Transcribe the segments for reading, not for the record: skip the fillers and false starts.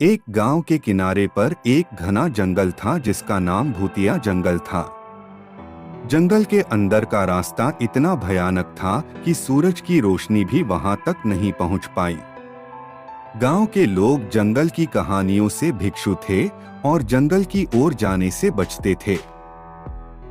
एक गांव के किनारे पर एक घना जंगल था जिसका नाम भूतिया जंगल था। जंगल के अंदर का रास्ता इतना भयानक था कि सूरज की रोशनी भी वहां तक नहीं पहुंच पाई। गांव के लोग जंगल की कहानियों से भिक्षु थे और जंगल की ओर जाने से बचते थे।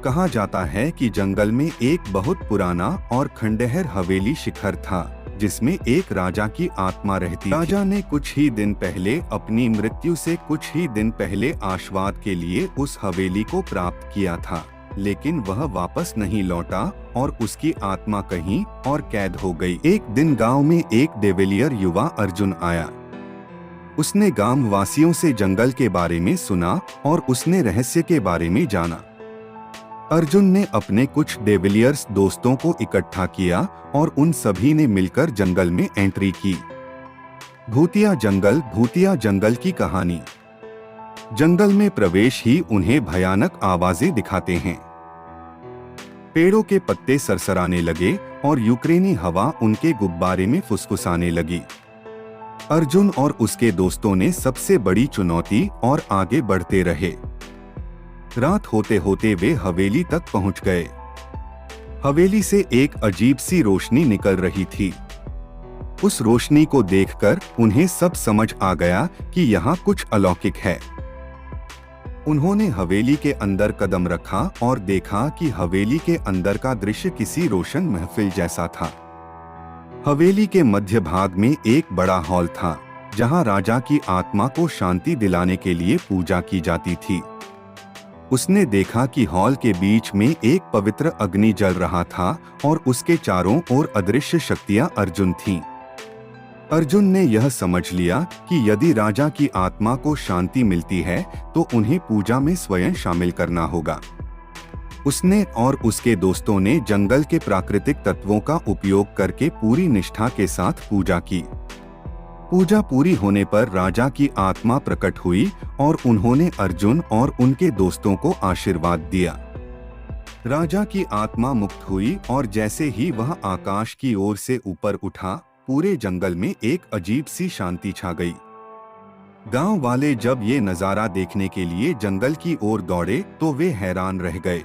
कहा जाता है कि जंगल में एक बहुत पुराना और खंडहर हवेली शिखर था जिसमें एक राजा की आत्मा रहती थी। राजा ने कुछ ही दिन पहले अपनी मृत्यु से कुछ ही दिन पहले आशीर्वाद के लिए उस हवेली को प्राप्त किया था, लेकिन वह वापस नहीं लौटा और उसकी आत्मा कहीं और कैद हो गई। एक दिन गांव में एक डेविलियर युवा अर्जुन आया। उसने गांव वासियों से जंगल के बारे में सुना और उसने रहस्य के बारे में जाना। अर्जुन ने अपने कुछ डेविलियर्स दोस्तों को इकट्ठा किया और उन सभी ने मिलकर जंगल में एंट्री की। भूतिया जंगल की कहानी। जंगल में प्रवेश ही उन्हें भयानक आवाजें दिखाते हैं। पेड़ों के पत्ते सरसराने लगे और यूक्रेनी हवा उनके गुब्बारे में फुसफुसाने लगी। अर्जुन और उसके दोस्तों ने सबसे बड़ी चुनौती और आगे बढ़ते रहे। रात होते होते वे हवेली तक पहुंच गए। हवेली से एक अजीब सी रोशनी निकल रही थी। उस रोशनी को देखकर उन्हें सब समझ आ गया कि यहाँ कुछ अलौकिक है। उन्होंने हवेली के अंदर कदम रखा और देखा कि हवेली के अंदर का दृश्य किसी रोशन महफिल जैसा था। हवेली के मध्य भाग में एक बड़ा हॉल था जहाँ राजा की आत्मा को शांति दिलाने के लिए पूजा की जाती थी। उसने देखा कि हॉल के बीच में एक पवित्र अग्नि जल रहा था और उसके चारों ओर अदृश्य शक्तियां अर्जुन थीं। अर्जुन ने यह समझ लिया कि यदि राजा की आत्मा को शांति मिलती है तो उन्हें पूजा में स्वयं शामिल करना होगा। उसने और उसके दोस्तों ने जंगल के प्राकृतिक तत्वों का उपयोग करके पूरी निष्ठा के साथ पूजा की। पूजा पूरी होने पर राजा की आत्मा प्रकट हुई और उन्होंने अर्जुन और उनके दोस्तों को आशीर्वाद दिया। राजा की आत्मा मुक्त हुई और जैसे ही वह आकाश की ओर से ऊपर उठा, पूरे जंगल में एक अजीब सी शांति छा गई। गांव वाले जब ये नजारा देखने के लिए जंगल की ओर दौड़े तो वे हैरान रह गए।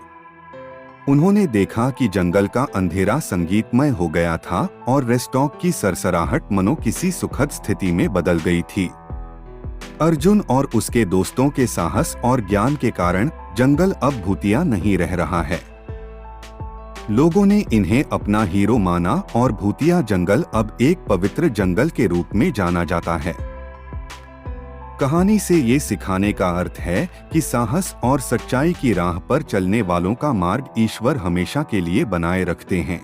उन्होंने देखा कि जंगल का अंधेरा संगीतमय हो गया था और रेस्टॉक की सरसराहट मनो किसी सुखद स्थिति में बदल गई थी। अर्जुन और उसके दोस्तों के साहस और ज्ञान के कारण जंगल अब भूतिया नहीं रह रहा है। लोगों ने इन्हें अपना हीरो माना और भूतिया जंगल अब एक पवित्र जंगल के रूप में जाना जाता है। कहानी से ये सिखाने का अर्थ है कि साहस और सच्चाई की राह पर चलने वालों का मार्ग ईश्वर हमेशा के लिए बनाए रखते हैं।